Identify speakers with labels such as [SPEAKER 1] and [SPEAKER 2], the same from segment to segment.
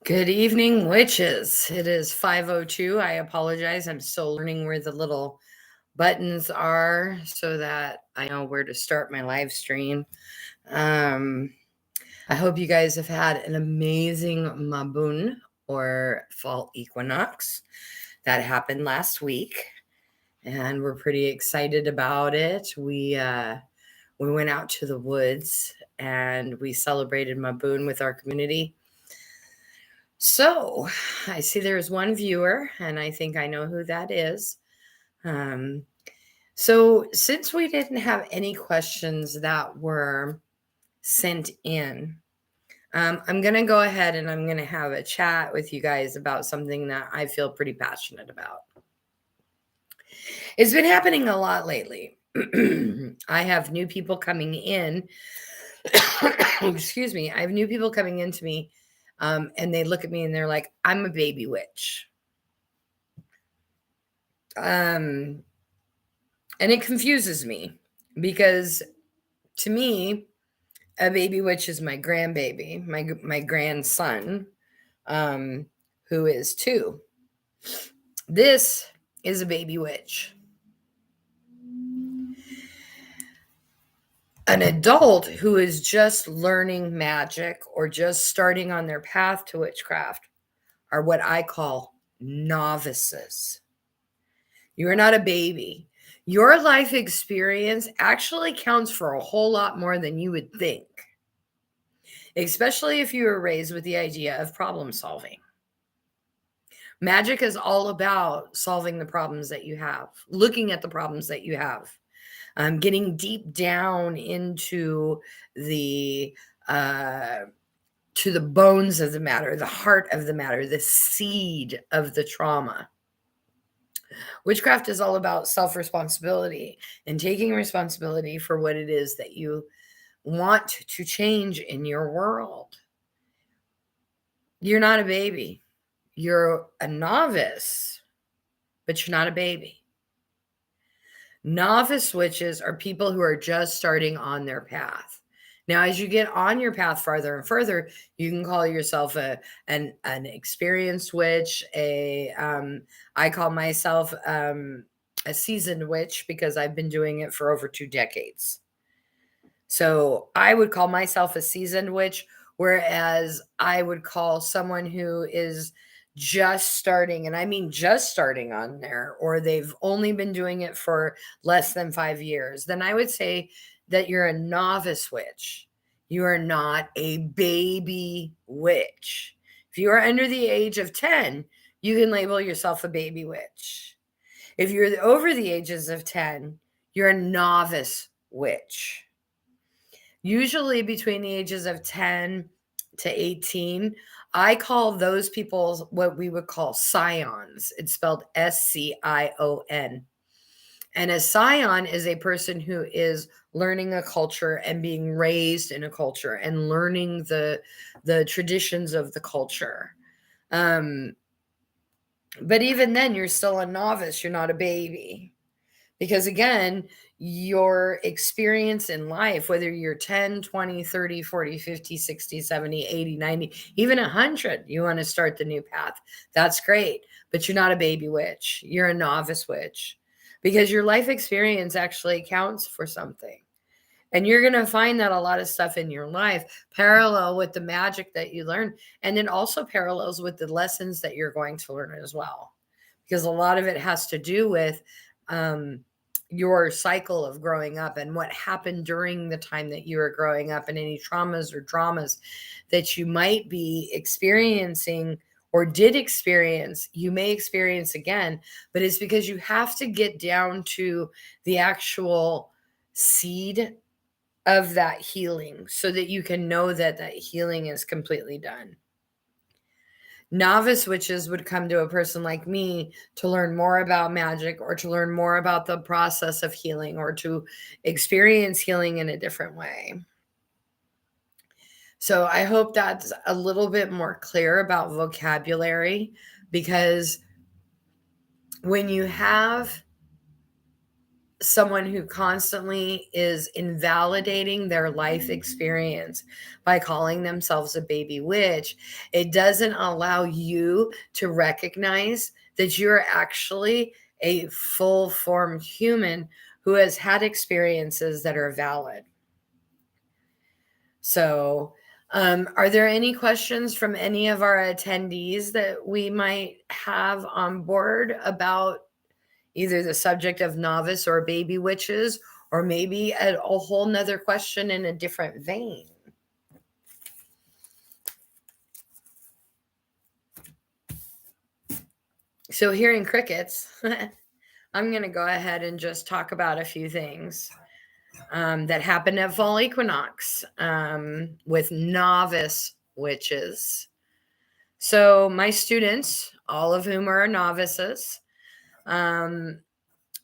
[SPEAKER 1] Good evening, witches. It is 5:02. I apologize. I'm still learning where the little buttons are so that I know where to start my live stream. I hope you guys have had an amazing Mabun or fall equinox that happened last week, and we're pretty excited about it. We went out to the woods and we celebrated Mabun with our community. So I see there's one viewer, and I think I know who that is. So since we didn't have any questions that were sent in, I'm going to go ahead and I'm going to have a chat with you guys about something that I feel pretty passionate about. It's been happening a lot lately. I have new people coming in. Excuse me. I have new people coming into me. And they look at me and they're like, I'm a baby witch. And it confuses me because to me, a baby witch is my grandbaby, my grandson, who is 2. This is a baby witch. An adult who is just learning magic or just starting on their path to witchcraft are what I call novices. You are not a baby. Your life experience actually counts for a whole lot more than you would think, especially if you were raised with the idea of problem solving. Magic is all about solving the problems that you have, looking at the problems that you have, getting deep down into the to the bones of the matter, the heart of the matter, the seed of the trauma. Witchcraft is all about self-responsibility and taking responsibility for what it is that you want to change in your world. You're not a baby. You're a novice, but you're not a baby. Novice witches are people who are just starting on their path. Now, as you get on your path farther and further, you can call yourself an experienced witch. I call myself a seasoned witch because I've been doing it for over 2 decades. So I would call myself a seasoned witch, whereas I would call someone who is just starting, and I mean just starting on there, or they've only been doing it for less than 5 years, then I would say that you're a novice witch. You are not a baby witch. If you are under the age of 10, you can label yourself a baby witch. If you're over the ages of 10, you're a novice witch. Usually between the ages of 10 to 18, I call those people what we would call scions. It's spelled S-C-I-O-N. And a scion is a person who is learning a culture and being raised in a culture and learning the traditions of the culture. But even then, you're still a novice. You're not a baby. Because again, your experience in life, whether you're 10, 20, 30, 40, 50, 60, 70, 80, 90, even 100, you want to start the new path. That's great. But you're not a baby witch. You're a novice witch. Because your life experience actually counts for something. And you're going to find that a lot of stuff in your life parallel with the magic that you learn. And it also parallels with the lessons that you're going to learn as well. Because a lot of it has to do with your cycle of growing up and what happened during the time that you were growing up and any traumas or dramas that you might be experiencing or did experience, you may experience again, but it's because you have to get down to the actual seed of that healing so that you can know that that healing is completely done. Novice witches would come to a person like me to learn more about magic or to learn more about the process of healing or to experience healing in a different way. So I hope that's a little bit more clear about vocabulary, because when you have someone who constantly is invalidating their life experience by calling themselves a baby witch, it doesn't allow you to recognize that you're actually a full formed human who has had experiences that are valid. So, are there any questions from any of our attendees that we might have on board about either the subject of novice or baby witches, or maybe a whole nother question in a different vein? So, hearing crickets, I'm going to go ahead and just talk about a few things that happened at fall equinox with novice witches. So, my students, all of whom are novices,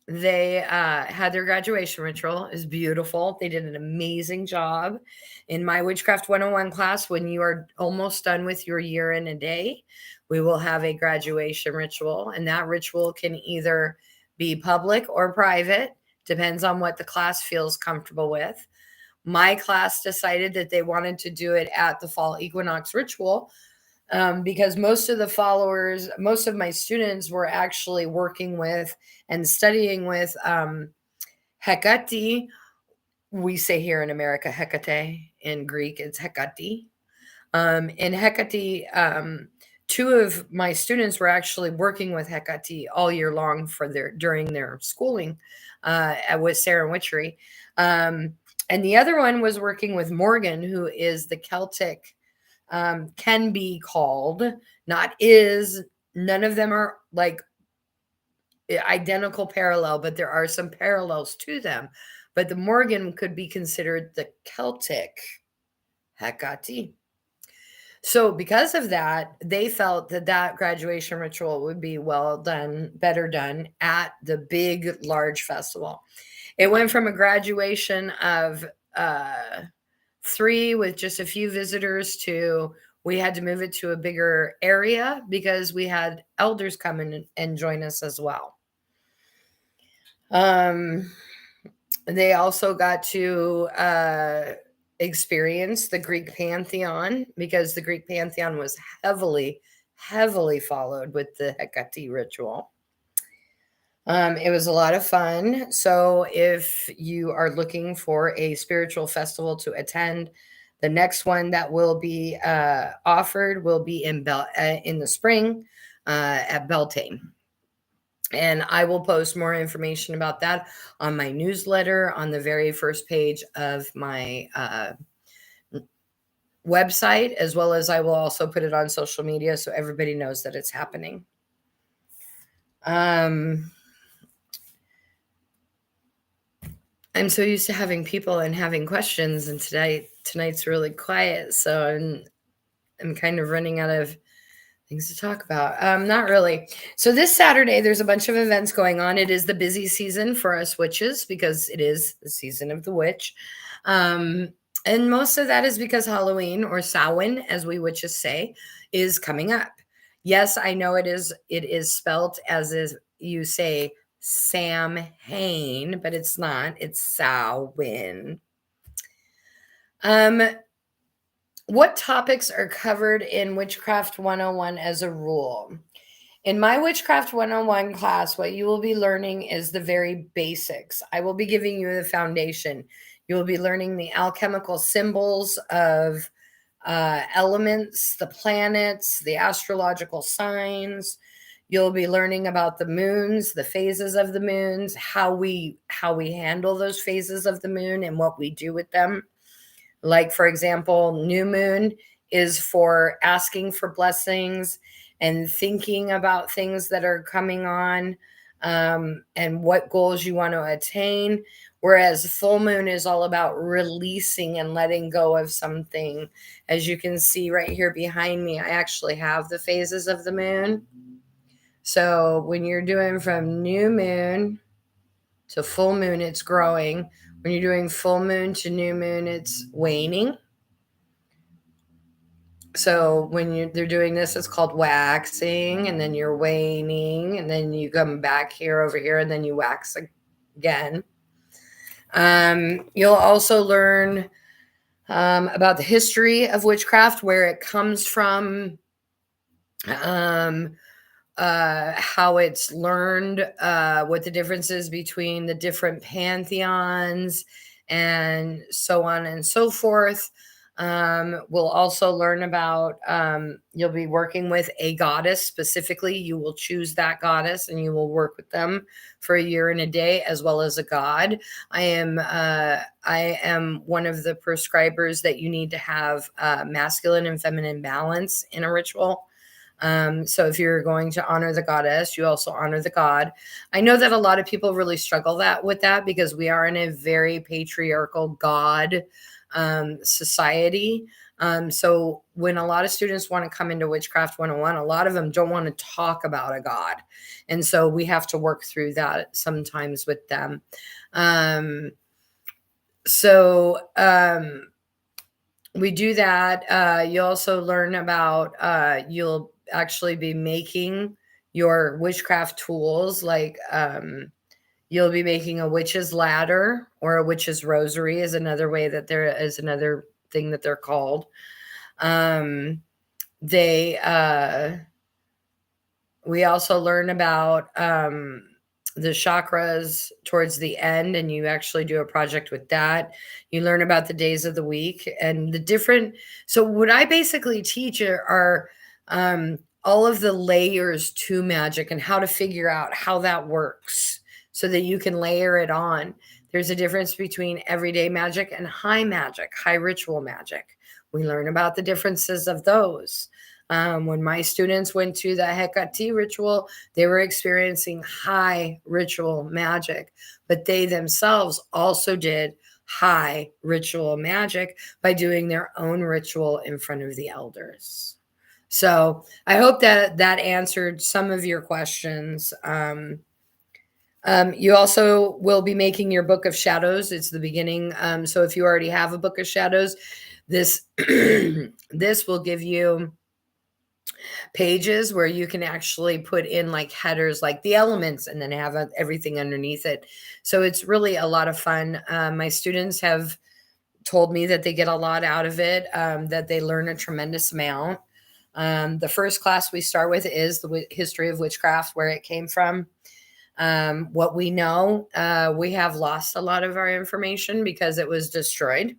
[SPEAKER 1] they had their graduation ritual. It was beautiful. They did an amazing job. In my Witchcraft 101 class, when you are almost done with your year in a day, we will have a graduation ritual. And that ritual can either be public or private, depends on what the class feels comfortable with. My class decided that they wanted to do it at the fall equinox ritual because most of the followers, most of my students were actually working with and studying with Hecate. We say here in America, Hecate. In Greek, it's Hecate. In Hecate, two of my students were actually working with Hecate all year long during their schooling with Serenwitchery. And the other one was working with Morgan, who is the Celtic, can be called, not is, none of them are like identical parallel, but there are some parallels to them. But the Morgan could be considered the Celtic Hecate. So because of that, they felt that that graduation ritual would be well done, better done at the big, large festival. It went from a graduation of 3 with just a few visitors to we had to move it to a bigger area because we had elders come in and join us as well. They also got to experience the Greek pantheon because the Greek pantheon was heavily followed with the Hecate ritual. It was a lot of fun. So if you are looking for a spiritual festival to attend, the next one that will be offered will be in the spring at Beltane. And I will post more information about that on my newsletter on the very first page of my website, as well as I will also put it on social media so everybody knows that it's happening. I'm so used to having people and having questions, and tonight's really quiet, so I'm kind of running out of things to talk about. Not really. So this Saturday, there's a bunch of events going on. It is the busy season for us witches because it is the season of the witch. And most of that is because Halloween, or Samhain, as we witches say, is coming up. Yes, I know it is spelt as is you say Samhain, but it's not. It's Samhain. What topics are covered in Witchcraft 101 as a rule? In my Witchcraft 101 class, what you will be learning is the very basics. I will be giving you the foundation. You will be learning the alchemical symbols of elements, the planets, the astrological signs. You'll be learning about the moons, the phases of the moons, how we handle those phases of the moon and what we do with them. Like, for example, new moon is for asking for blessings and thinking about things that are coming on, and what goals you want to attain. Whereas full moon is all about releasing and letting go of something. As you can see right here behind me, I actually have the phases of the moon. So when you're doing from new moon to full moon, it's growing. When you're doing full moon to new moon, it's waning. So when they're doing this, it's called waxing, and then you're waning, and then you come back here over here, and then you wax again. You'll also learn about the history of witchcraft, where it comes from, um, how it's learned, what the differences between the different pantheons, and so on and so forth. We'll also learn about, you'll be working with a goddess specifically. You will choose that goddess and you will work with them for a year and a day, as well as a god. I am one of the prescribers that you need to have masculine and feminine balance in a ritual. So if you're going to honor the goddess, you also honor the god. I know that a lot of people really struggle with that because we are in a very patriarchal god society. So when a lot of students want to come into Witchcraft 101, a lot of them don't want to talk about a god. And so we have to work through that sometimes with them. So we do that. You also learn about, you'll actually be making your witchcraft tools, like you'll be making a witch's ladder, or a witch's rosary is another way that there is another thing that they're called. They We also learn about the chakras towards the end, and you actually do a project with that. You learn about the days of the week and the different. So what I basically teach are all of the layers to magic and how to figure out how that works so that you can layer it on. There's a difference between everyday magic and high magic, high ritual magic. We learn about the differences of those. When my students went to the Hecate ritual, they were experiencing high ritual magic, but they themselves also did high ritual magic by doing their own ritual in front of the elders. So I hope that that answered some of your questions. You also will be making your book of shadows. It's the beginning. So if you already have a book of shadows, this this will give you pages where you can actually put in like headers, like the elements, and then have everything underneath it. So it's really a lot of fun. My students have told me that they get a lot out of it, that they learn a tremendous amount. The first class we start with is the history of witchcraft, where it came from. What we know, we have lost a lot of our information because it was destroyed.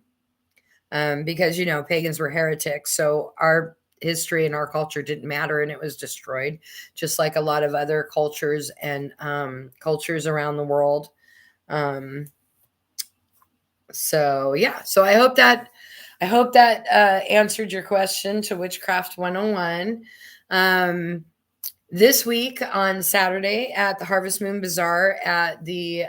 [SPEAKER 1] Because, pagans were heretics. So our history and our culture didn't matter, and it was destroyed, just like a lot of other cultures and cultures around the world. So yeah, so I hope that answered your question to Witchcraft 101. This week on Saturday at the Harvest Moon Bazaar at the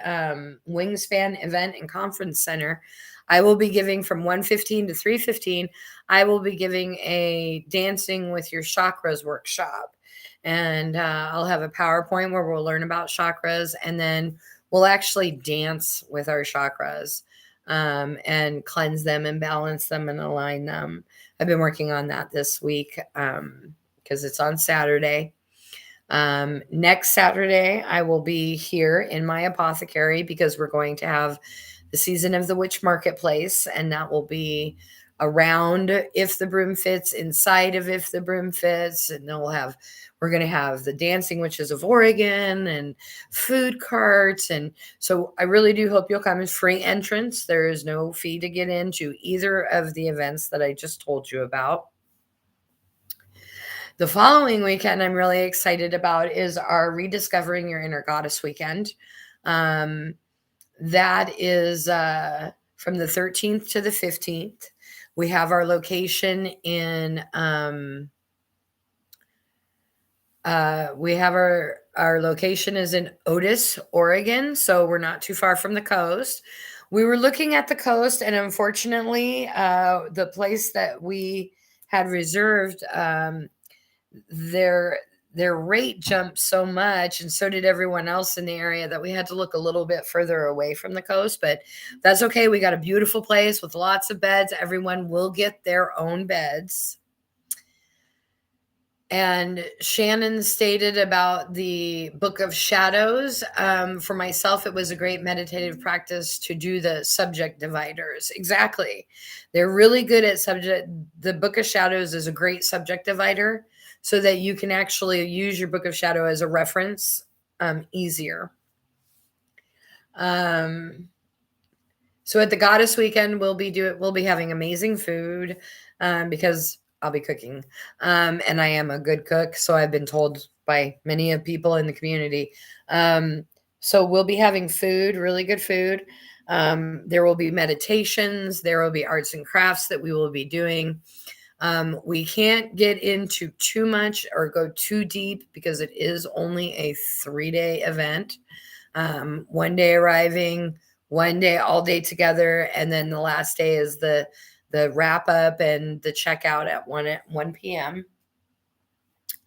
[SPEAKER 1] Wingspan Event and Conference Center, I will be giving from 1:15 to 3:15. I will be giving a Dancing with Your Chakras workshop. And I'll have a PowerPoint where we'll learn about chakras, and then we'll actually dance with our chakras and cleanse them and balance them and align them. I've been working on that this week because it's on Saturday. Next Saturday, I will be here in my apothecary because we're going to have the season of the witch marketplace, and that will be around If the Broom Fits, inside of If the Broom Fits, and then we're going to have the Dancing Witches of Oregon and food carts. And so I really do hope you'll come. It's free entrance. There is no fee to get into either of the events that I just told you about. The following weekend I'm really excited about is our Rediscovering Your Inner Goddess weekend. That is from the 13th to the 15th. We have our location in our location is in Otis, Oregon, so we're not too far from the coast. We were looking at the coast, and unfortunately, the place that we had reserved, their rate jumped so much, and so did everyone else in the area, that we had to look a little bit further away from the coast. But that's okay. We got a beautiful place with lots of beds. Everyone will get their own beds. And Shannon stated about the Book of Shadows. For myself, it was a great meditative practice to do the subject dividers. Exactly. They're really good at subject. The Book of Shadows is a great subject divider so that you can actually use your Book of Shadow as a reference easier. So at the Goddess Weekend, we'll be having amazing food because I'll be cooking, and I am a good cook. So I've been told by many of people in the community. So we'll be having food, really good food. There will be meditations. There will be arts and crafts that we will be doing. We can't get into too much or go too deep because it is only a 3-day event. One day arriving, one day all day together, and then the last day is the wrap up and the checkout at 1 p.m.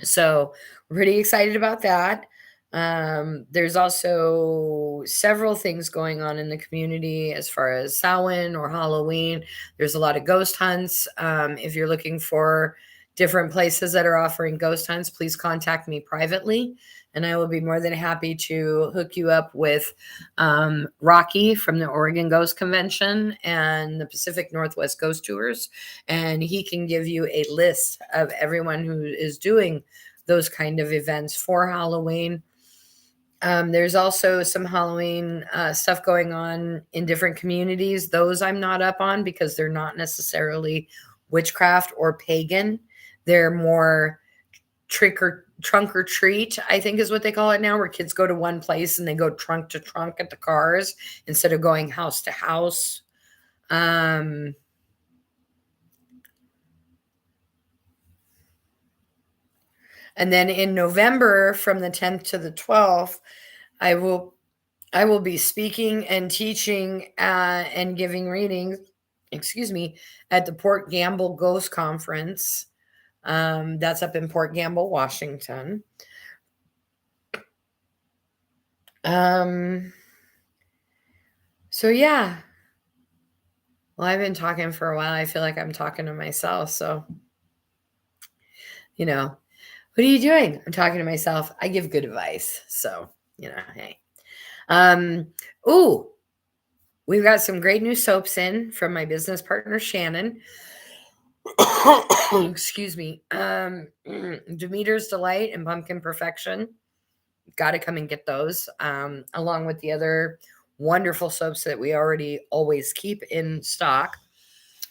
[SPEAKER 1] So we're pretty excited about that. There's also several things going on in the community as far as Samhain or Halloween. There's a lot of ghost hunts. If you're looking for different places that are offering ghost hunts, please contact me privately, and I will be more than happy to hook you up with Rocky from the Oregon Ghost Convention and the Pacific Northwest Ghost Tours, and he can give you a list of everyone who is doing those kind of events for Halloween. There's also some Halloween stuff going on in different communities. Those I'm not up on because they're not necessarily witchcraft or pagan. They're more trunk or treat, I think is what they call it now, where kids go to one place and they go trunk to trunk at the cars instead of going house to house. And then in November, from the 10th to the 12th, I will be speaking and teaching and giving readings, at the Port Gamble Ghost Conference. That's up in Port Gamble, Washington. So yeah. Well, I've been talking for a while. I feel like I'm talking to myself. So, what are you doing? I'm talking to myself. I give good advice. So, hey. Ooh, we've got some great new soaps in from my business partner, Shannon. Excuse me. Demeter's Delight and Pumpkin Perfection. Got to come and get those, along with the other wonderful soaps that we already always keep in stock.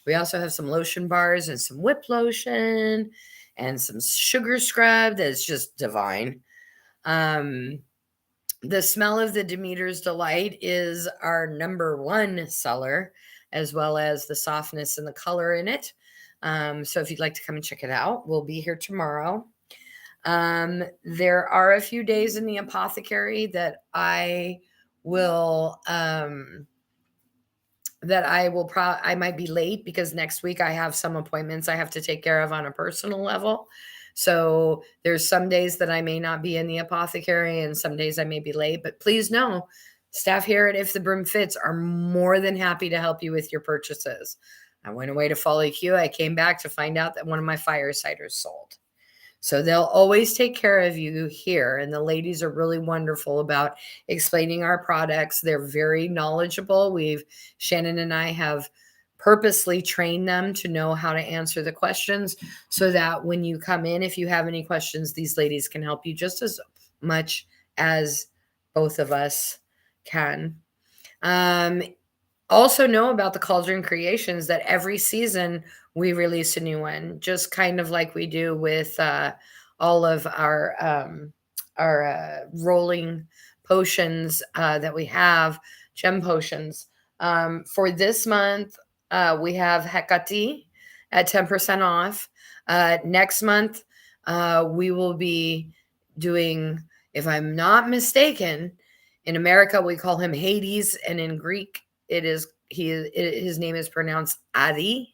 [SPEAKER 1] We also have some lotion bars and some whip lotion and some sugar scrub that's just divine. The Smell of the Demeter's Delight is our #1 seller, as well as the softness and the color in it. So if you'd like to come and check it out, we'll be here tomorrow. There are a few days in the apothecary that I will I might be late because next week I have some appointments I have to take care of on a personal level. So there's some days that I may not be in the apothecary and some days I may be late, but please know staff here at If The Broom Fits are more than happy to help you with your purchases. I went away to follow queue. I came back to find out that one of my firesiders sold. So they'll always take care of you here. And the ladies are really wonderful about explaining our products. They're very knowledgeable. Shannon and I have purposely trained them to know how to answer the questions so that when you come in, if you have any questions, these ladies can help you just as much as both of us can. Also know about the Cauldron Creations that every season we release a new one, just kind of like we do with all of our rolling potions that we have, gem potions. For this month, we have Hecate at 10% off. Next month, we will be doing, if I'm not mistaken, in America, we call him Hades, and in Greek, his name is pronounced Áine.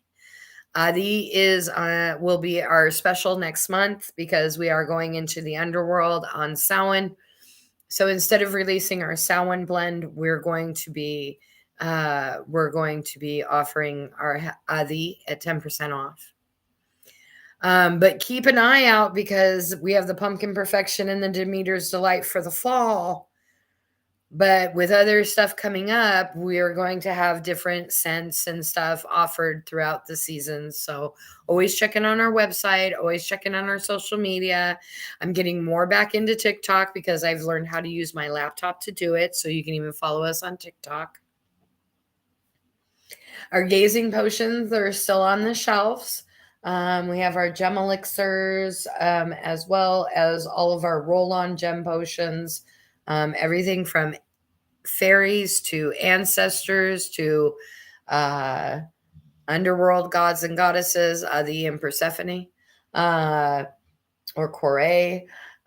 [SPEAKER 1] Áine will be our special next month because we are going into the underworld on Samhain. So instead of releasing our Samhain blend, we're going to be offering our Áine at 10% off. But keep an eye out because we have the Pumpkin Perfection and the Demeter's Delight for the fall. But with other stuff coming up, we are going to have different scents and stuff offered throughout the season. So always checking on our website, always checking on our social media. I'm getting more back into TikTok because I've learned how to use my laptop to do it. So you can even follow us on TikTok. Our gazing potions are still on the shelves. We have our gem elixirs, as well as all of our roll-on gem potions. Everything from fairies to ancestors to underworld gods and goddesses, the and Persephone, or Corée.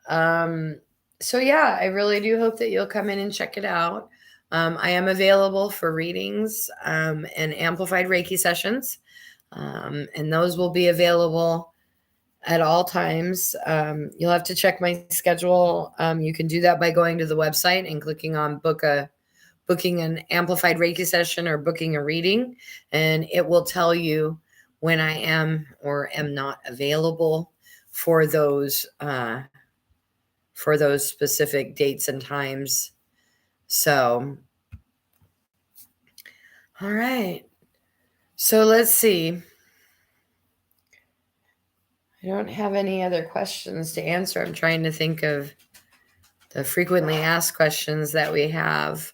[SPEAKER 1] So yeah, I really do hope that you'll come in and check it out. I am available for readings and amplified Reiki sessions, and those will be available at all times. You'll have to check my schedule. You can do that by going to the website and clicking on booking an amplified Reiki session or booking a reading, and it will tell you when I am or am not available for those specific dates and times. So, all right. So let's see. I don't have any other questions to answer. I'm trying to think of the frequently asked questions that we have.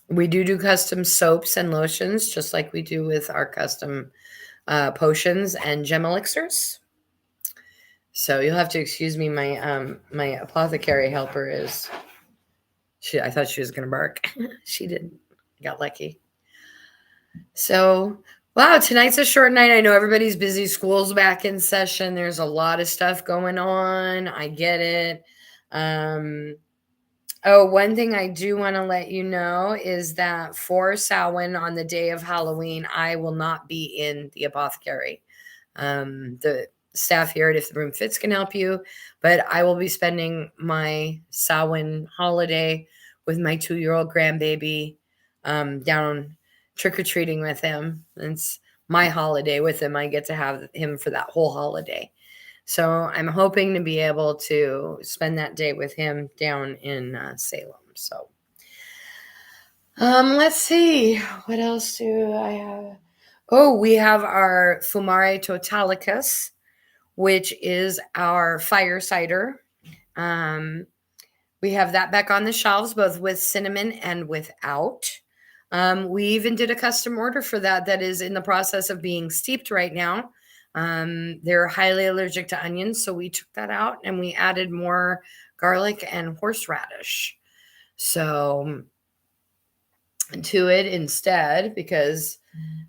[SPEAKER 1] We do custom soaps and lotions, just like we do with our custom potions and gem elixirs. So you'll have to excuse me. My apothecary helper is. I thought she was going to bark. She didn't. Got lucky. So, wow, tonight's a short night. I know everybody's busy. School's back in session. There's a lot of stuff going on. I get it. One thing I do want to let you know is that for Samhain, on the day of Halloween, I will not be in the apothecary. The staff here at If The Broom Fits can help you, but I will be spending my Samhain holiday with my 2-year-old grandbaby down trick-or-treating with him. It's my holiday with him. I get to have him for that whole holiday. So I'm hoping to be able to spend that day with him down in Salem. So let's see. What else do I have? Oh, we have our Fumare Totalicus, which is our fire cider. We have that back on the shelves, both with cinnamon and without. We even did a custom order for that is in the process of being steeped right now. They're highly allergic to onions, so we took that out and we added more garlic and horseradish to it instead because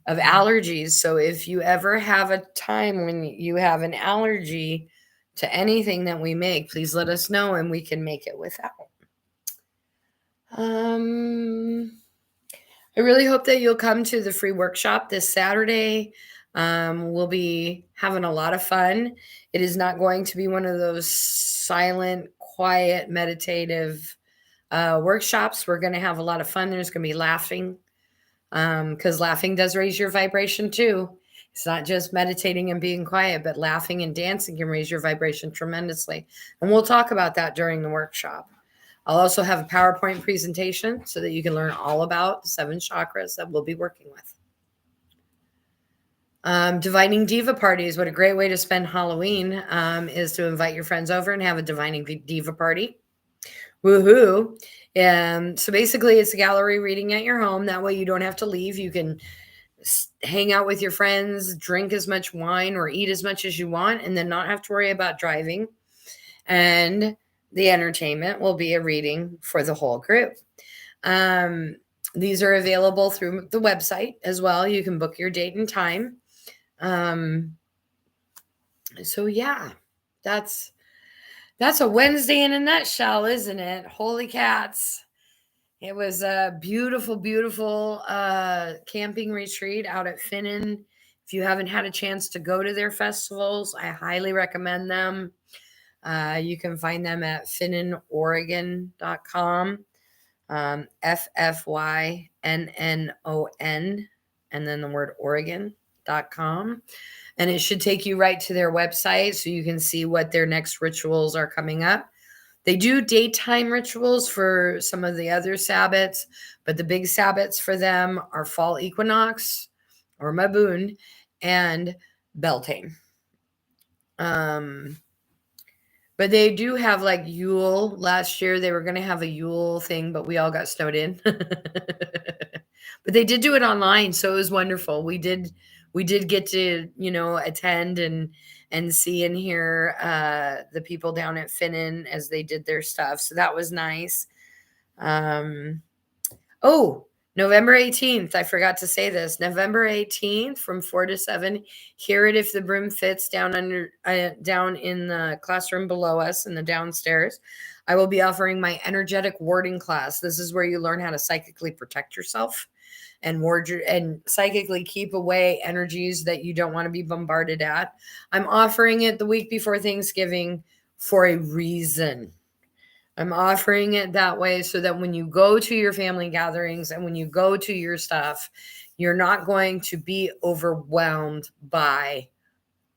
[SPEAKER 1] of allergies. So if you ever have a time when you have an allergy to anything that we make, please let us know and we can make it without. I really hope that you'll come to the free workshop this Saturday. We'll be having a lot of fun. It is not going to be one of those silent, quiet, meditative workshops. We're going to have a lot of fun. There's going to be laughing because laughing does raise your vibration too. It's not just meditating and being quiet, but laughing and dancing can raise your vibration tremendously. And we'll talk about that during the workshop. I'll also have a PowerPoint presentation so that you can learn all about the 7 chakras that we'll be working with. Divining Diva parties. What a great way to spend Halloween is to invite your friends over and have a Divining Diva party. Woohoo. So basically it's a gallery reading at your home. That way you don't have to leave. You can hang out with your friends, drink as much wine or eat as much as you want, and then not have to worry about driving. And the entertainment will be a reading for the whole group. These are available through the website as well. You can book your date and time. So yeah, that's a Wednesday in a nutshell, isn't it? Holy cats. It was a beautiful, beautiful camping retreat out at Finnan. If you haven't had a chance to go to their festivals, I highly recommend them. You can find them at FinnanOregon.com, FFYNNON, and then the word Oregon. witchcraft.com. And it should take you right to their website so you can see what their next rituals are coming up. They do daytime rituals for some of the other Sabbats, but the big Sabbats for them are fall equinox or Mabun and Beltane. But they do have like Yule. Last year they were going to have a Yule thing, but we all got snowed in. But they did do it online, so it was wonderful. We did get to, attend and see and hear the people down at Finnan as they did their stuff. So that was nice. November 18th. I forgot to say this. November 18th from 4 to 7 here at If The Broom Fits down in the classroom below us in the downstairs. I will be offering my energetic warding class. This is where you learn how to psychically protect yourself and ward and psychically keep away energies that you don't want to be bombarded at. I'm offering it the week before Thanksgiving for a reason. I'm offering it that way so that when you go to your family gatherings and when you go to your stuff, you're not going to be overwhelmed by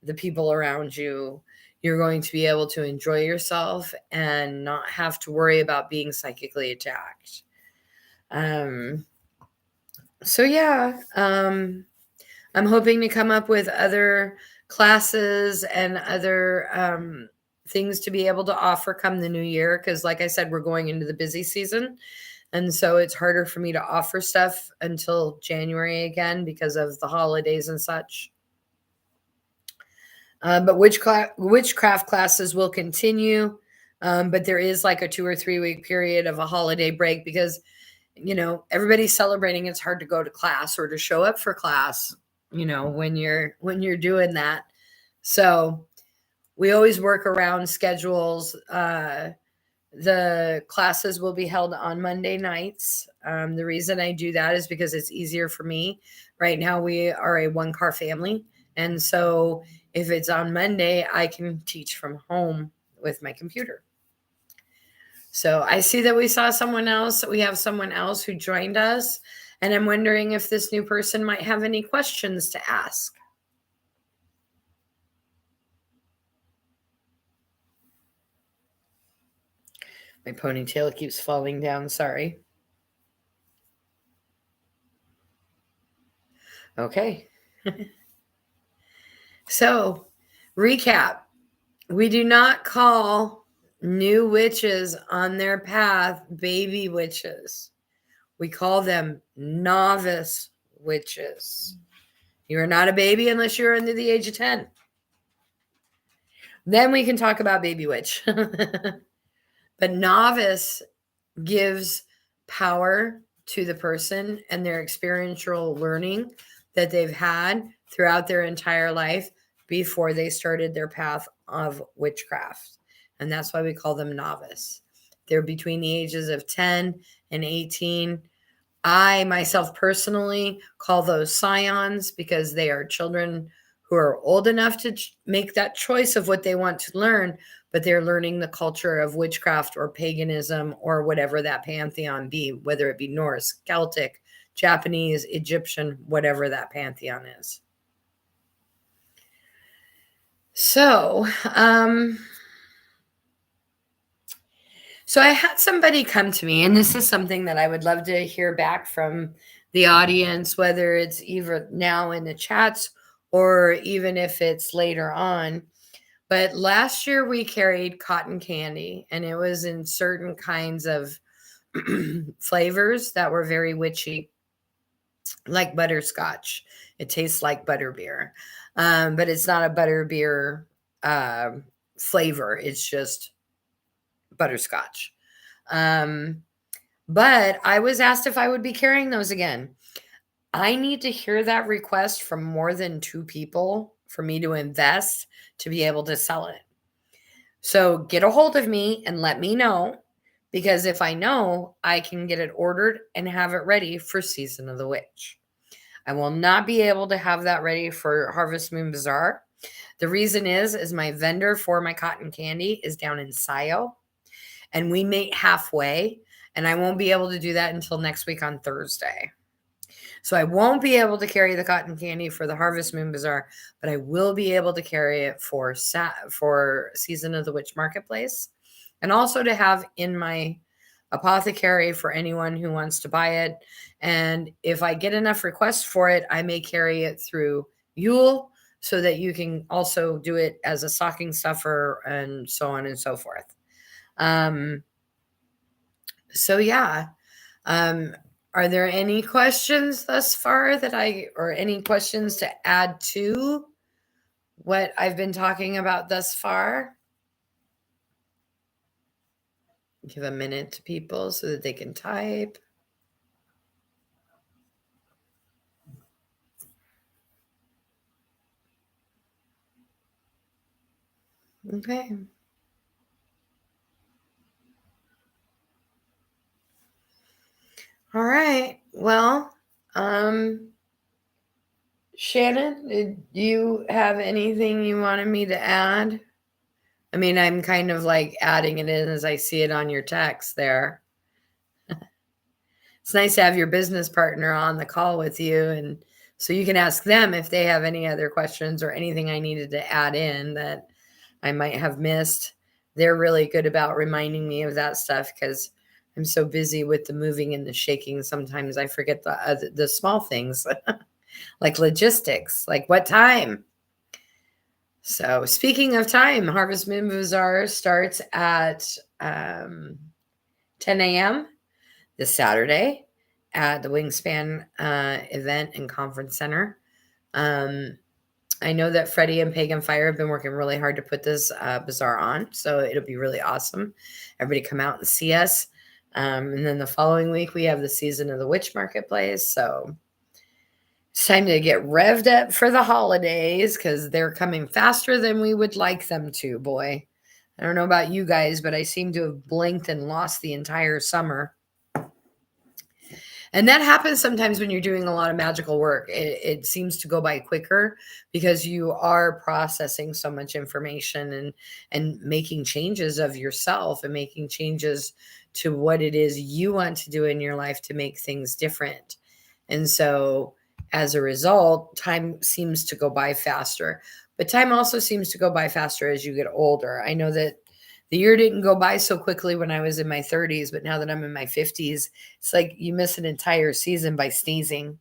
[SPEAKER 1] the people around you. You're going to be able to enjoy yourself and not have to worry about being psychically attacked. I'm hoping to come up with other classes and other things to be able to offer come the new year, because like I said, we're going into the busy season, and so it's harder for me to offer stuff until January again because of the holidays and such. But witchcraft classes will continue, but there is like a 2 or 3 week period of a holiday break because everybody's celebrating. It's hard to go to class or to show up for class when you're doing that. So we always work around schedules. The classes will be held on Monday nights. The reason I do that is because it's easier for me. Right now, we are a 1-car family. And so if it's on Monday, I can teach from home with my computer. So I see that we have someone else who joined us. And I'm wondering if this new person might have any questions to ask. My ponytail keeps falling down. Sorry. Okay. So, recap. We do not call new witches on their path baby witches. We call them novice witches. You are not a baby unless you're under the age of 10. Then we can talk about baby witch. But novice gives power to the person and their experiential learning that they've had throughout their entire life before they started their path of witchcraft. And that's why we call them novice. They're between the ages of 10 and 18. I myself personally call those scions because they are children who are old enough to make that choice of what they want to learn, but they're learning the culture of witchcraft or paganism or whatever that pantheon be, whether it be Norse, Celtic, Japanese, Egyptian, whatever that pantheon is. So I had somebody come to me, and this is something that I would love to hear back from the audience, whether it's either now in the chats or even if it's later on. But last year we carried cotton candy, and it was in certain kinds of flavors that were very witchy, like butterscotch. It tastes like butterbeer, but it's not a butterbeer flavor. It's just butterscotch. But I was asked if I would be carrying those again. I need to hear that request from more than 2 people for me to invest to be able to sell it. So get a hold of me and let me know, because if I know, I can get it ordered and have it ready for Season of the Witch. I will not be able to have that ready for Harvest Moon Bazaar. The reason is my vendor for my cotton candy is down in Scio, and we meet halfway, and I won't be able to do that until next week on Thursday. So I won't be able to carry the cotton candy for the Harvest Moon Bazaar, but I will be able to carry it for Season of the Witch Marketplace, and also to have in my apothecary for anyone who wants to buy it. And if I get enough requests for it, I may carry it through Yule so that you can also do it as a stocking stuffer and so on and so forth. So yeah. Are there any questions thus far or any questions to add to what I've been talking about thus far? Give a minute to people so that they can type. Okay. All right. Well, Shannon, did you have anything you wanted me to add? I mean, I'm kind of like adding it in as I see it on your text there. It's nice to have your business partner on the call with you, and so you can ask them if they have any other questions or anything I needed to add in that I might have missed. They're really good about reminding me of that stuff because I'm so busy with the moving and the shaking. Sometimes I forget the small things like logistics, like what time. So speaking of time, Harvest Moon Bazaar starts at 10 a.m. this Saturday at the Wingspan Event and Conference Center. I know that Freddie and Pagan Fire have been working really hard to put this bazaar on, so it'll be really awesome. Everybody come out and see us. And then the following week, we have the Season of the Witch Marketplace, so it's time to get revved up for the holidays because they're coming faster than we would like them to, boy. I don't know about you guys, but I seem to have blinked and lost the entire summer. And that happens sometimes when you're doing a lot of magical work. It seems to go by quicker because you are processing so much information and making changes of yourself and making changes to what it is you want to do in your life to make things different. And so as a result, time seems to go by faster. But time also seems to go by faster as you get older. I know that the year didn't go by so quickly when I was in my 30s, but now that I'm in my 50s, it's like you miss an entire season by sneezing.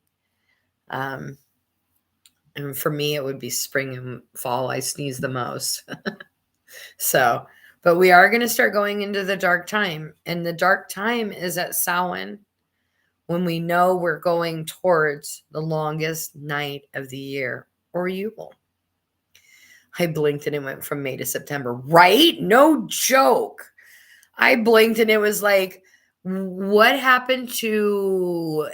[SPEAKER 1] And for me, it would be spring and fall. I sneeze the most. So, but we are going to start going into the dark time. And the dark time is at Samhain when we know we're going towards the longest night of the year, or Yule. I blinked and it went from May to September, right? No joke. I blinked and it was like, what happened to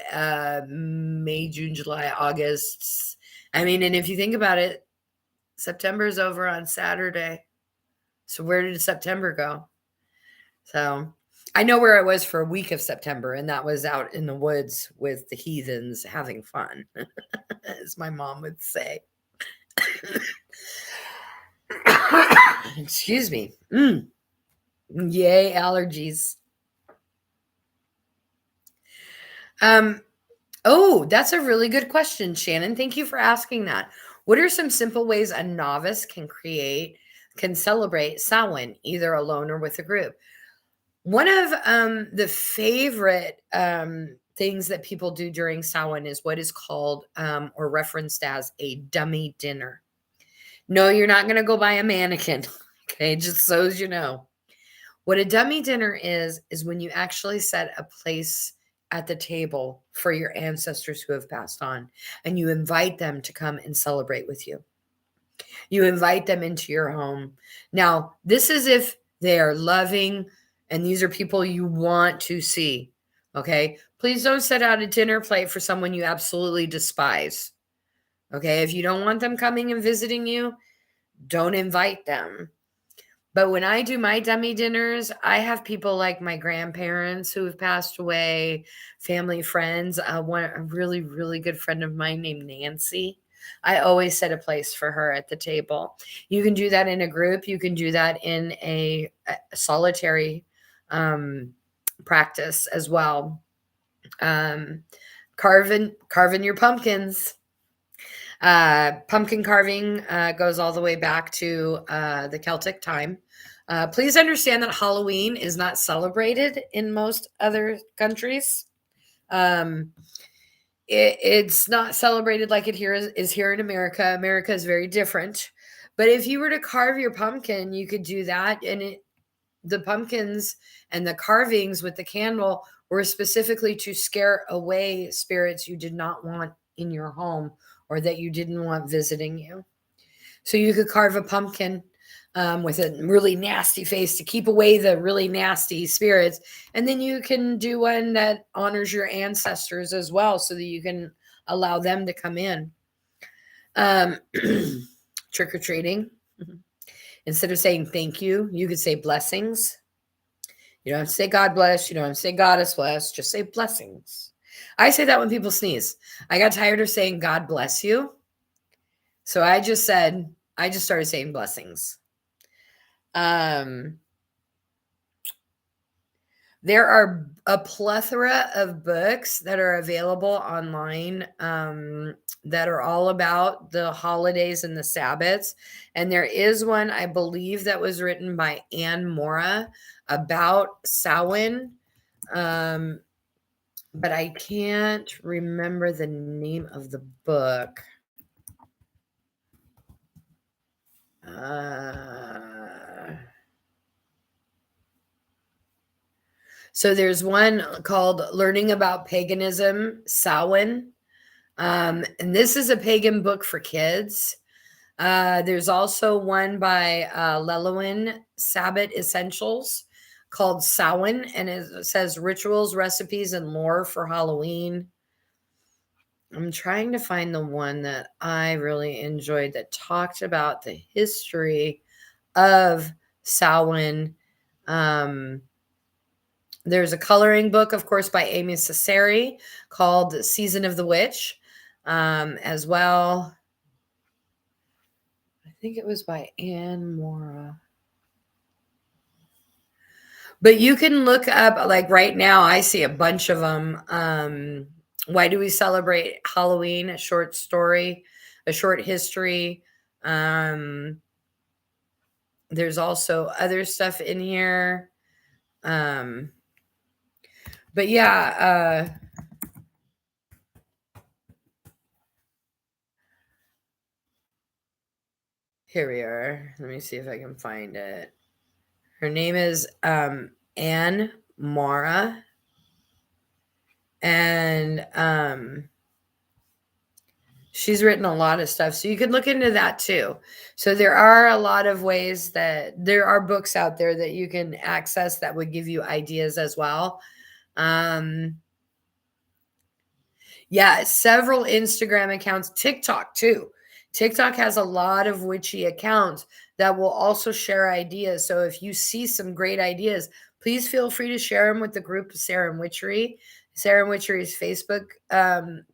[SPEAKER 1] May, June, July, August? I mean, and if you think about it, September is over on Saturday. So where did September go? So I know where I was for a week of September, and that was out in the woods with the heathens having fun, as my mom would say. Excuse me. Yay, allergies. Oh, that's a really good question, Shannon. Thank you for asking that. What are some simple ways a novice can celebrate Samhain, either alone or with a group? One of the favorite things that people do during Samhain is what is called or referenced as a dummy dinner. No, you're not going to go buy a mannequin. Okay, just so as you know. What a dummy dinner is when you actually set a place at the table for your ancestors who have passed on, and you invite them to come and celebrate with you. You invite them into your home. Now, this is if they are loving and these are people you want to see. Okay. Please don't set out a dinner plate for someone you absolutely despise. Okay. If you don't want them coming and visiting you, don't invite them. But when I do my dummy dinners, I have people like my grandparents who have passed away, family, friends. A really, really good friend of mine named Nancy. I always set a place for her at the table. You can do that in a group. You can do that in a practice as well. carving your pumpkins. Pumpkin carving goes all the way back to the Celtic time. Please understand that Halloween is not celebrated in most other countries. It's not celebrated like it is here in America. America is very different. But if you were to carve your pumpkin, you could do that. And the pumpkins and the carvings with the candle were specifically to scare away spirits you did not want in your home or that you didn't want visiting you. So you could carve a pumpkin with a really nasty face to keep away the really nasty spirits. And then you can do one that honors your ancestors as well so that you can allow them to come in. Trick-or-treating. Instead of saying thank you, you could say blessings. You don't have to say God bless. You don't have to say Goddess bless. Just say blessings. I say that when people sneeze. I got tired of saying God bless you. So I just started saying blessings. There are a plethora of books that are available online that are all about the holidays and the Sabbats. And there is one, I believe, that was written by Anne Mora about Samhain. But I can't remember the name of the book. So there's one called Learning About Paganism, Samhain. And this is a pagan book for kids. There's also one by Lelowin, Sabbat Essentials, called Samhain, and it says rituals, recipes, and lore for Halloween. I'm trying to find the one that I really enjoyed that talked about the history of Samhain. There's a coloring book, of course, by Áine Cesare called Season of the Witch as well. I think it was by Anne Mora. But you can look up, like right now, I see a bunch of them. Why do we celebrate Halloween? A short story, a short history. There's also other stuff in here. But yeah, here we are. Let me see if I can find it. Her name is Anne Mora. And she's written a lot of stuff. So you can look into that too. So there are a lot of ways that there are books out there that you can access that would give you ideas as well. Yeah, several Instagram accounts, TikTok too. TikTok has a lot of witchy accounts that will also share ideas. So if you see some great ideas, please feel free to share them with the group of Serenwitchery. Serenwitchery's Facebook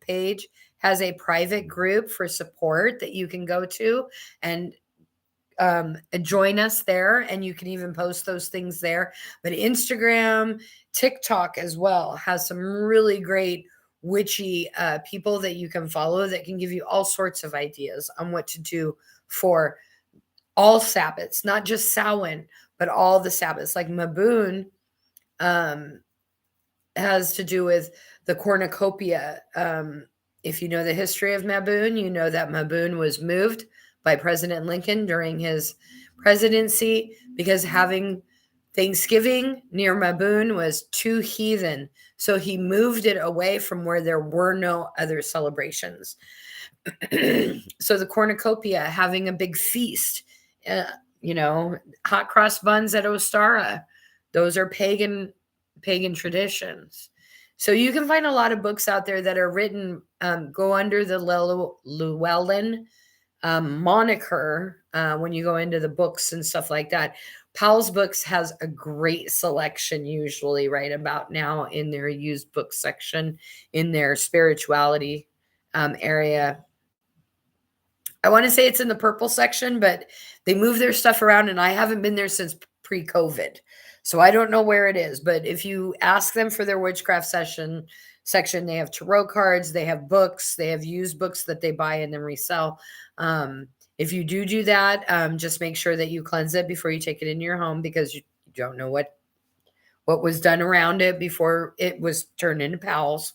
[SPEAKER 1] page has a private group for support that you can go to and join us there, and you can even post those things there. But Instagram, TikTok as well has some really great witchy people that you can follow that can give you all sorts of ideas on what to do for all Sabbats, not just Samhain, but all the Sabbats. Like Maboon has to do with the cornucopia. If you know the history of Maboon, you know that Maboon was moved by President Lincoln during his presidency because having Thanksgiving near Maboon was too heathen. So he moved it away from where there were no other celebrations. So the cornucopia, having a big feast, hot cross buns at Ostara, those are pagan traditions. So you can find a lot of books out there that are written, go under the Llewellyn moniker when you go into the books and stuff like that. Powell's Books has a great selection usually right about now in their used book section in their spirituality area. I want to say it's in the purple section, but they move their stuff around and I haven't been there since pre-COVID. So I don't know where it is, but if you ask them for their witchcraft section. They have tarot cards, they have books, they have used books that they buy and then resell. If you do that, just make sure that you cleanse it before you take it in your home, because you don't know what was done around it before it was turned into pals.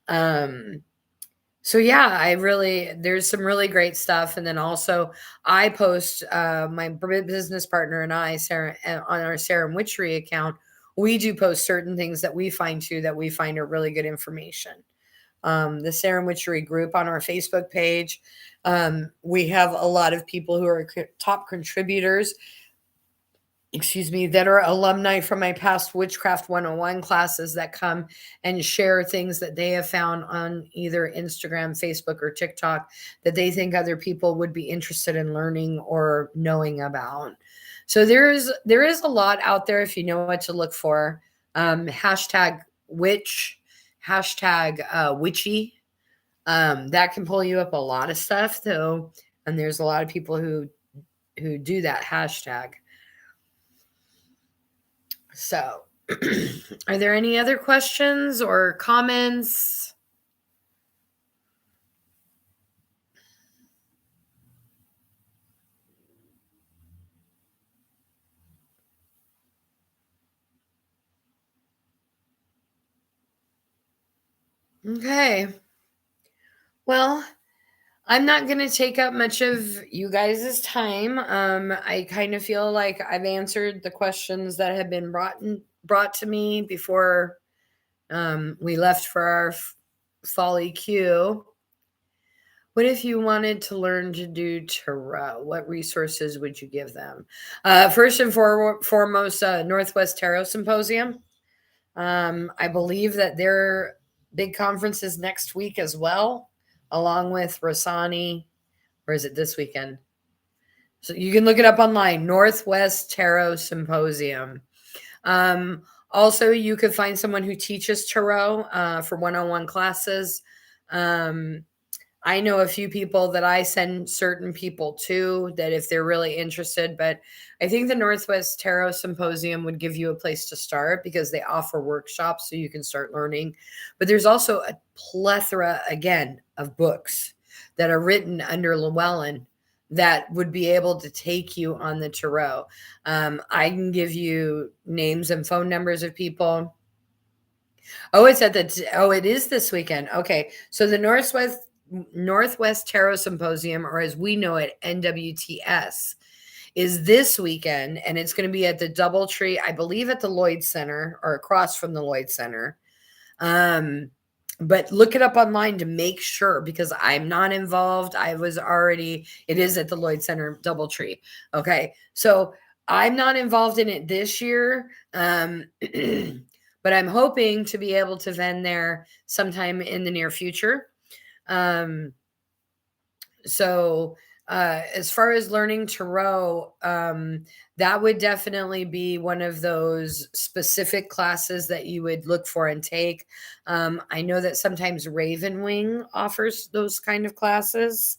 [SPEAKER 1] So yeah, there's some really great stuff. And then also I post, my business partner and I, Sarah, on our Serenwitchery account, we do post certain things that we find are really good information. The Serenwitchery group on our Facebook page, we have a lot of people who are top contributors, that are alumni from my past Witchcraft 101 classes, that come and share things that they have found on either Instagram, Facebook, or TikTok that they think other people would be interested in learning or knowing about. So there is a lot out there if you know what to look for. Hashtag witch, hashtag witchy. That can pull you up a lot of stuff though. And there's a lot of people who do that hashtag. So, are there any other questions or comments? Okay. Well, I'm not going to take up much of you guys' time. I kind of feel like I've answered the questions that have been brought to me before we left for our fall EQ. What if you wanted to learn to do tarot? What resources would you give them? First and foremost, Northwest Tarot Symposium. I believe that their big conference is next week as well, along with Rossani. Or is it this weekend? So you can look it up online, Northwest Tarot Symposium. Also, you could find someone who teaches tarot for one-on-one classes. I know a few people that I send certain people to, that if they're really interested, but I think the Northwest Tarot Symposium would give you a place to start because they offer workshops so you can start learning. But there's also a plethora, again, of books that are written under Llewellyn that would be able to take you on the tarot. I can give you names and phone numbers of people. Oh, it is this weekend. Okay. So the Northwest Tarot Symposium, or as we know it, NWTS, is this weekend, and it's going to be at the Doubletree, I believe at the Lloyd Center, or across from the Lloyd Center. But look it up online to make sure, because I'm not involved. It is at the Lloyd Center, Doubletree. Okay. So I'm not involved in it this year. But I'm hoping to be able to vend there sometime in the near future. As far as learning tarot, that would definitely be one of those specific classes that you would look for and take. I know that sometimes Raven Wing offers those kind of classes,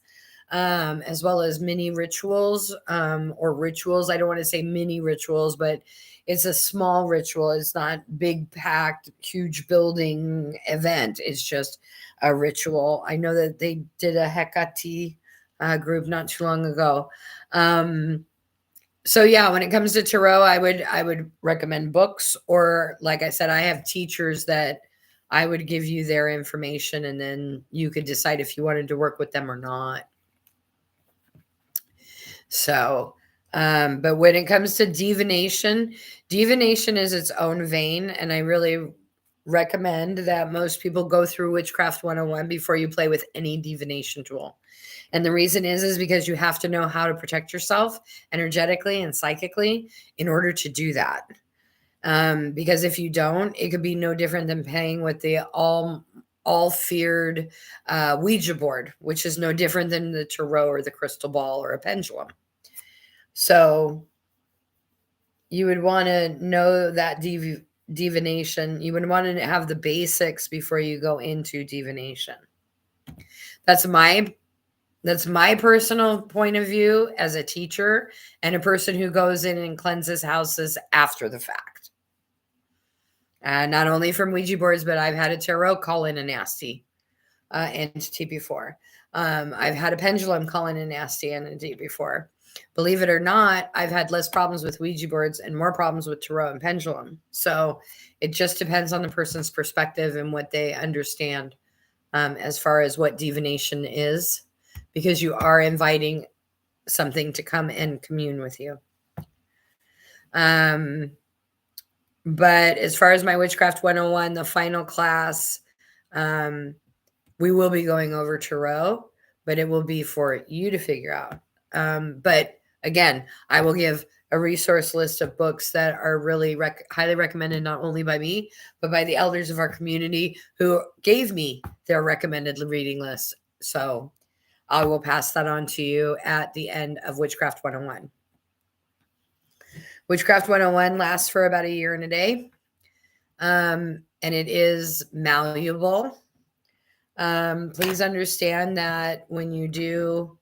[SPEAKER 1] as well as mini rituals, or rituals. I don't want to say mini rituals, but it's a small ritual. It's not big packed, huge building event. It's just a ritual. I know that they did a Hecate group not too long ago. So yeah, when it comes to tarot, I would recommend books, or like I said, I have teachers that I would give you their information, and then you could decide if you wanted to work with them or not. So, but when it comes to divination is its own vein, and I really recommend that most people go through Witchcraft 101 before you play with any divination tool. And the reason is because you have to know how to protect yourself energetically and psychically in order to do that. Because if you don't, it could be no different than playing with the all feared Ouija board, which is no different than the tarot or the crystal ball or a pendulum. So you would want to know that divination. You would want to have the basics before you go into divination. That's my personal point of view as a teacher and a person who goes in and cleanses houses after the fact. Not only from Ouija boards, but I've had a tarot call in a nasty entity before. I've had a pendulum call in a nasty entity before. Believe it or not, I've had less problems with Ouija boards and more problems with tarot and pendulum. So it just depends on the person's perspective and what they understand as far as what divination is, because you are inviting something to come and commune with you. But as far as my Witchcraft 101, the final class, we will be going over tarot, but it will be for you to figure out. But again, I will give a resource list of books that are really highly recommended, not only by me, but by the elders of our community who gave me their recommended reading list. So I will pass that on to you at the end of Witchcraft 101. Witchcraft 101 lasts for about a year and a day. And it is malleable. Please understand that when you do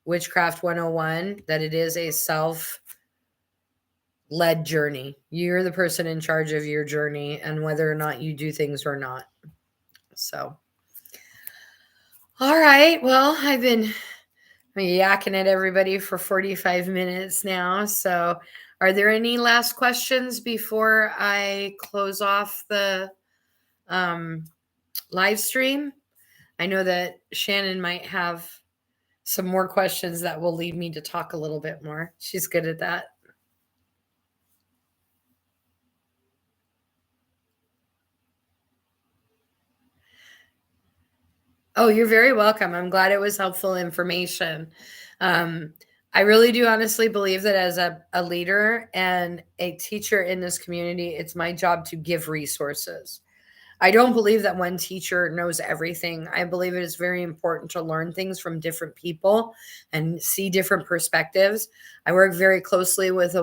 [SPEAKER 1] Witchcraft 101, that it is a self-led journey. You're the person in charge of your journey and whether or not you do things or not. So, all right. Well, I've been yakking at everybody for 45 minutes now. So are there any last questions before I close off the live stream? I know that Shannon might have some more questions that will lead me to talk a little bit more. She's good at that. Oh, you're very welcome. I'm glad it was helpful information. I really do honestly believe that as a leader and a teacher in this community, it's my job to give resources. I don't believe that one teacher knows everything. I believe it is very important to learn things from different people and see different perspectives. I work very closely with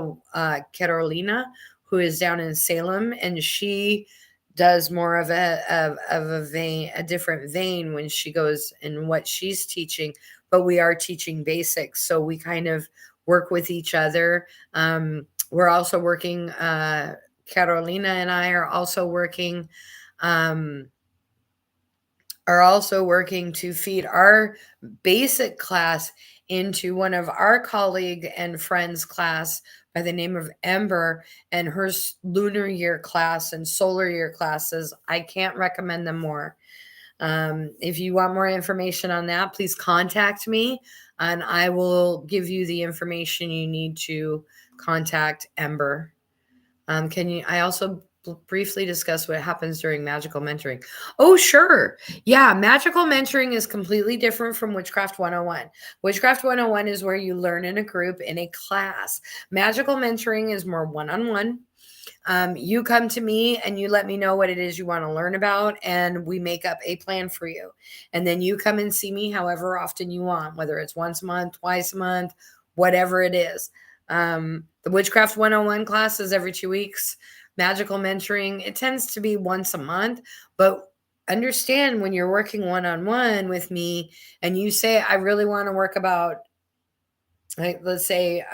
[SPEAKER 1] Carolina, who is down in Salem, and she does more of a different vein when she goes in what she's teaching, but we are teaching basics. So we kind of work with each other. We're also working, Carolina and I are also working to feed our basic class into one of our colleague and friends class by the name of Ember, and her lunar year class and solar year classes. I can't recommend them more. If you want more information on that, please contact me and I will give you the information you need to contact Ember. I also briefly discuss what happens during magical mentoring? Oh, sure. Yeah, magical mentoring is completely different from Witchcraft 101. Witchcraft 101 is where you learn in a group, in a class. Magical mentoring is more one-on-one. You come to me and you let me know what it is you want to learn about, and we make up a plan for you. And then you come and see me however often you want, whether it's once a month, twice a month, whatever it is. The Witchcraft 101 class is every 2 weeks. Magical mentoring, it tends to be once a month, but understand when you're working one-on-one with me and you say, I really want to work about, like, let's say,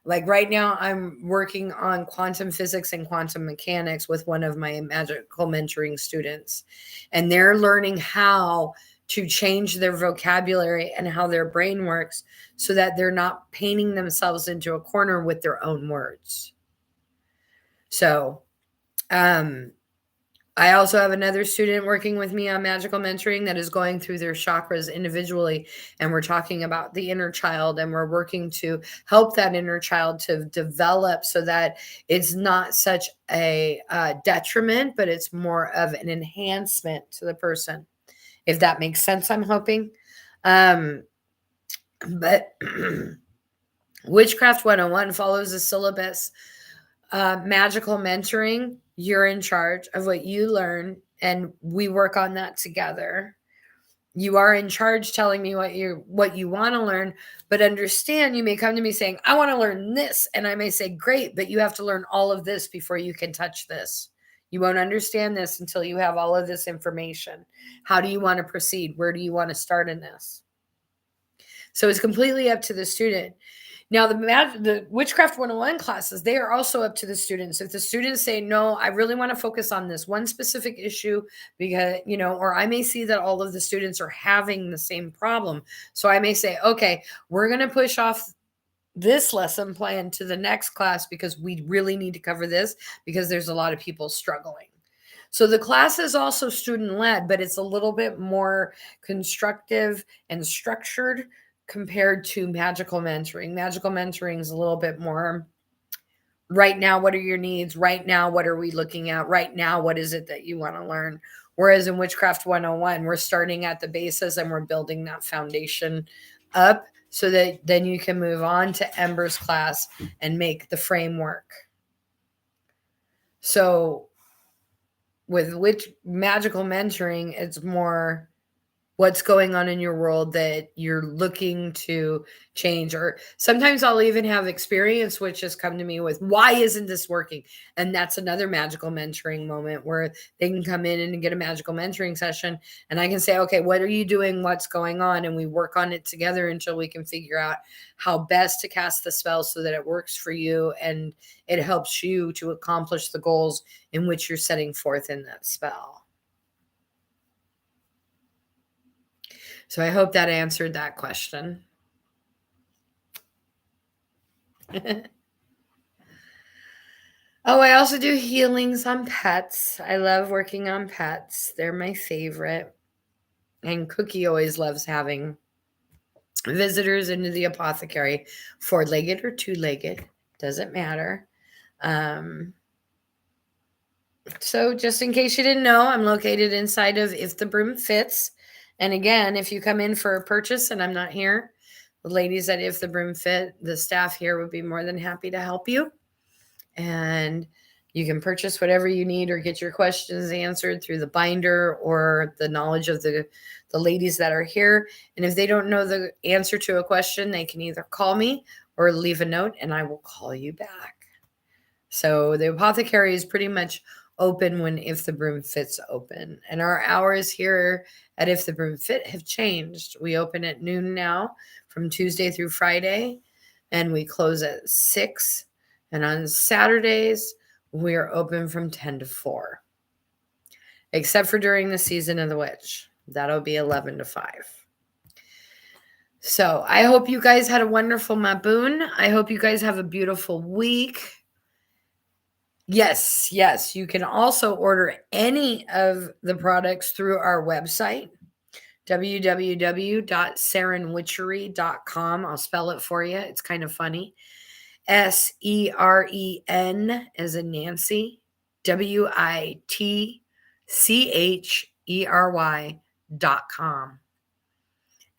[SPEAKER 1] like right now I'm working on quantum physics and quantum mechanics with one of my magical mentoring students, and they're learning how to change their vocabulary and how their brain works so that they're not painting themselves into a corner with their own words. So, I also have another student working with me on magical mentoring that is going through their chakras individually. And we're talking about the inner child, and we're working to help that inner child to develop so that it's not such a detriment, but it's more of an enhancement to the person. If that makes sense, I'm hoping. But Witchcraft 101 follows a syllabus. Magical mentoring, you're in charge of what you learn, and we work on that together. You are in charge telling me what you want to learn, but understand you may come to me saying, I want to learn this. And I may say, great, but you have to learn all of this before you can touch this. You won't understand this until you have all of this information. How do you want to proceed? Where do you want to start in this? So it's completely up to the student. Now, the Witchcraft 101 classes, they are also up to the students. If the students say, no, I really want to focus on this one specific issue because, or I may see that all of the students are having the same problem. So I may say, okay, we're going to push off this lesson plan to the next class because we really need to cover this because there's a lot of people struggling. So the class is also student led, but it's a little bit more constructive and structured compared to magical mentoring. Magical mentoring is a little bit more right now, what are your needs? Right now, what are we looking at? Right now, what is it that you want to learn? Whereas in Witchcraft 101, we're starting at the basis and we're building that foundation up so that then you can move on to Ember's class and make the framework. So with magical mentoring, it's more what's going on in your world that you're looking to change. Or sometimes I'll even have experience witches come to me with, why isn't this working? And that's another magical mentoring moment where they can come in and get a magical mentoring session. And I can say, okay, what are you doing? What's going on? And we work on it together until we can figure out how best to cast the spell so that it works for you and it helps you to accomplish the goals in which you're setting forth in that spell. So I hope that answered that question. Oh, I also do healings on pets. I love working on pets. They're my favorite. And Cookie always loves having visitors into the apothecary, 4-legged or 2-legged, doesn't matter. So just in case you didn't know, I'm located inside of If The Broom Fits. And again, if you come in for a purchase and I'm not here, the ladies at If The Broom Fit, the staff here would be more than happy to help you. And you can purchase whatever you need or get your questions answered through the binder or the knowledge of the ladies that are here. And if they don't know the answer to a question, they can either call me or leave a note and I will call you back. So the apothecary is pretty much open when If The Broom Fit's open. And our hours here at If The Broom Fit have changed. We open at noon now from Tuesday through Friday, and we close at 6. And on Saturdays, we're open from 10 to 4. Except for during the season of the witch. That'll be 11 to 5. So I hope you guys had a wonderful Maboon. I hope you guys have a beautiful week. Yes, you can also order any of the products through our website, www.serenwitchery.com. I'll spell it for you. It's kind of funny. SEREN as in Nancy, WITCHERY.com.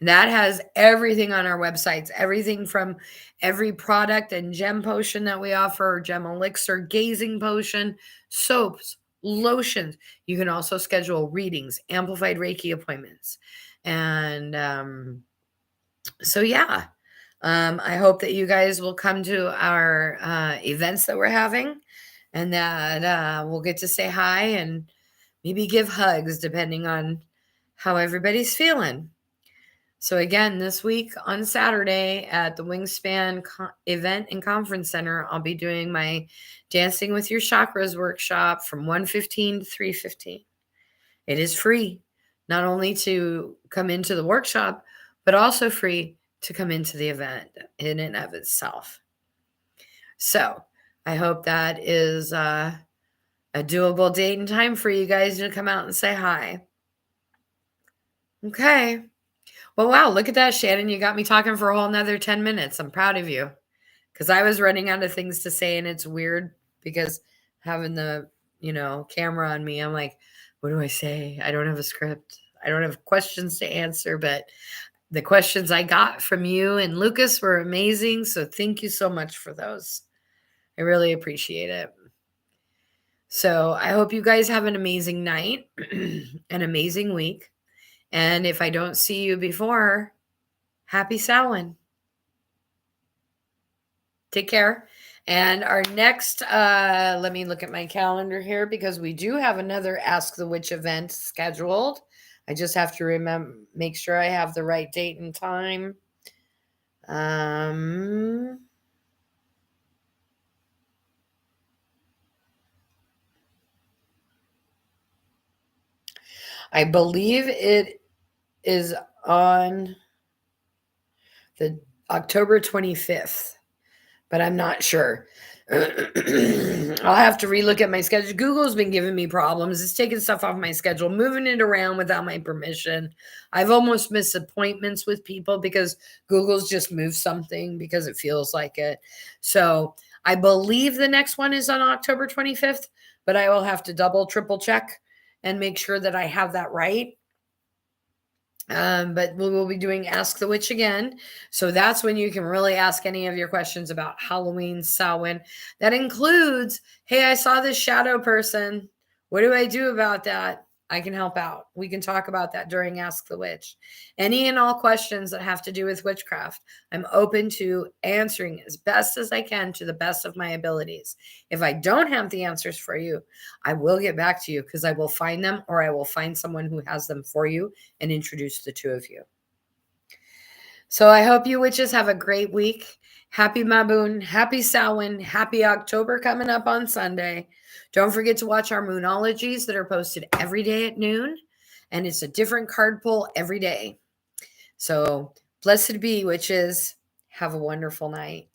[SPEAKER 1] That has everything on our websites, everything from every product and gem potion that we offer, gem elixir, gazing potion, soaps, lotions. You can also schedule readings, amplified Reiki appointments. And I hope that you guys will come to our events that we're having and that we'll get to say hi and maybe give hugs depending on how everybody's feeling. So again, this week on Saturday at the Wingspan event and conference center, I'll be doing my Dancing with Your Chakras workshop from 1:15 to 3:15. It is free, not only to come into the workshop, but also free to come into the event in and of itself. So I hope that is a doable date and time for you guys to come out and say hi. Okay. Well, wow, look at that, Shannon. You got me talking for a whole nother 10 minutes. I'm proud of you because I was running out of things to say, and it's weird because having the, camera on me, I'm like, what do I say? I don't have a script. I don't have questions to answer, but the questions I got from you and Lucas were amazing. So thank you so much for those. I really appreciate it. So I hope you guys have an amazing night, an amazing week. And if I don't see you before, happy Samhain. Take care. And our next, let me look at my calendar here because we do have another Ask the Witch event scheduled. I just have to make sure I have the right date and time. I believe it is on the October 25th, but I'm not sure. I'll have to relook at my schedule. Google's been giving me problems. It's taking stuff off my schedule, moving it around without my permission. I've almost missed appointments with people because Google's just moved something because it feels like it. So I believe the next one is on October 25th, but I will have to double, triple check and make sure that I have that right. But we will be doing Ask the Witch again. So that's when you can really ask any of your questions about Halloween, Samhain. That includes, hey, I saw this shadow person. What do I do about that? I can help out. We can talk about that during Ask the Witch. Any and all questions that have to do with witchcraft, I'm open to answering as best as I can to the best of my abilities. If I don't have the answers for you, I will get back to you because I will find them, or I will find someone who has them for you and introduce the two of you. So I hope you witches have a great week. Happy Maboon, happy Samhain, happy October coming up on Sunday. Don't forget to watch our Moonologies that are posted every day at noon. And it's a different card pull every day. So blessed be, witches. Have a wonderful night.